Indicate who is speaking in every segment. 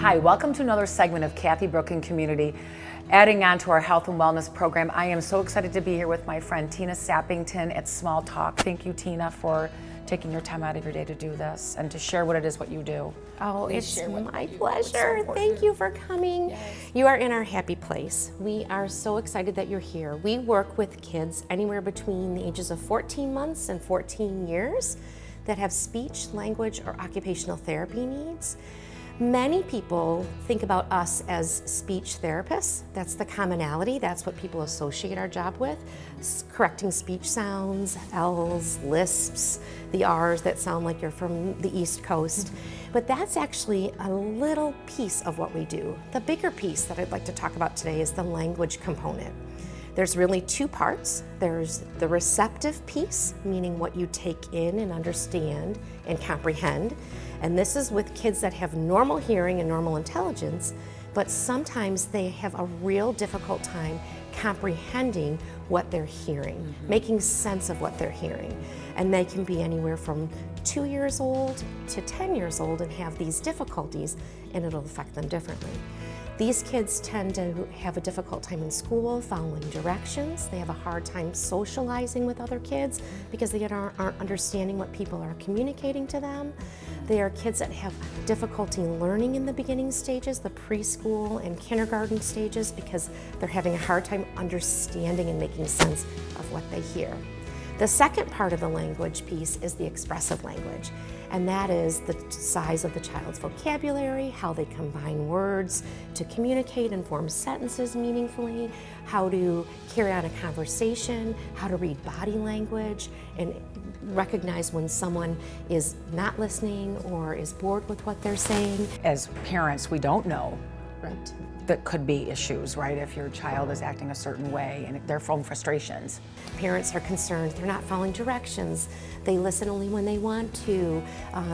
Speaker 1: Hi, welcome to another segment of Kathy, Broock and Community. Adding on to our health and wellness program, I am so excited to be here with my friend Tina Sappington at Small Talk. Thank you, Tina, for taking your time out of your day to do this and to share what it is what you do.
Speaker 2: Oh,
Speaker 1: Please
Speaker 2: it's my
Speaker 1: so
Speaker 2: pleasure. Thank you for coming.
Speaker 1: Yes.
Speaker 2: You are in our happy place. We are so excited that you're here. We work with kids anywhere between the ages of 14 months and 14 years that have speech, language, or occupational therapy needs. Many people think about us as speech therapists. That's the commonality. That's what people associate our job with. Correcting speech sounds, L's, lisps, the R's that sound like you're from the East Coast. But that's actually a little piece of what we do. The bigger piece that I'd like to talk about today is the language component. There's really two parts. There's the receptive piece, meaning what you take in and understand and comprehend. And this is with kids that have normal hearing and normal intelligence, but sometimes they have a real difficult time comprehending what they're hearing, making sense of what they're hearing. And they can be anywhere from 2 years old to 10 years old and have these difficulties, and it'll affect them differently. These kids tend to have a difficult time in school following directions. They have a hard time socializing with other kids because they aren't understanding what people are communicating to them. They are kids that have difficulty learning in the beginning stages, the preschool and kindergarten stages, because they're having a hard time understanding and making sense of what they hear. The second part of the language piece is the expressive language, and that is the size of the child's vocabulary, how they combine words to communicate and form sentences meaningfully, how to carry on a conversation, how to read body language, and recognize when someone is not listening or is bored with what they're saying.
Speaker 1: As parents, we don't know.
Speaker 2: Right.
Speaker 1: That could be issues, right? If your child is acting a certain way and they're from frustrations.
Speaker 2: Parents are concerned they're not following directions, they listen only when they want to,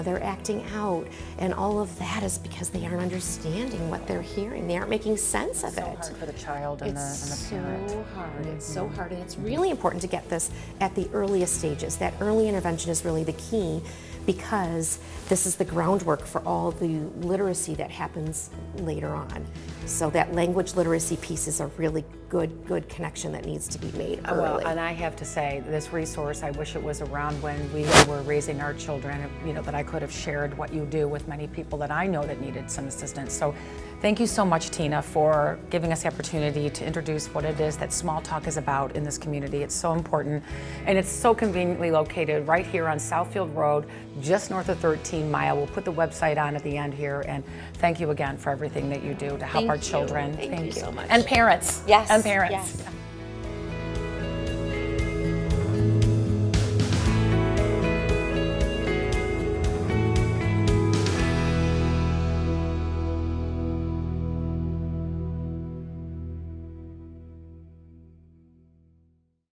Speaker 2: they're acting out, and all of that is because they aren't understanding what they're hearing. They aren't making sense of it.
Speaker 1: It's so hard for the child and the parent.
Speaker 2: It's so hard. It's so hard, and it's really important to get this at the earliest stages. That early intervention is really the key, because this is the groundwork for all the literacy that happens later on. So that language literacy piece is a really good connection that needs to be made early.
Speaker 1: Well, and I have to say, this resource, I wish it was around when we were raising our children, that I could have shared what you do with many people that I know that needed some assistance. So thank you so much, Tina, for giving us the opportunity to introduce what it is that Small Talk is about in this community. It's so important, and it's so conveniently located right here on Southfield Road, just north of 13 Mile. We'll put the website on at the end here, and thank you again for everything that you do to help our children.
Speaker 2: Thank you so much.
Speaker 1: And parents.
Speaker 2: Yes.
Speaker 1: And parents.
Speaker 2: Yes.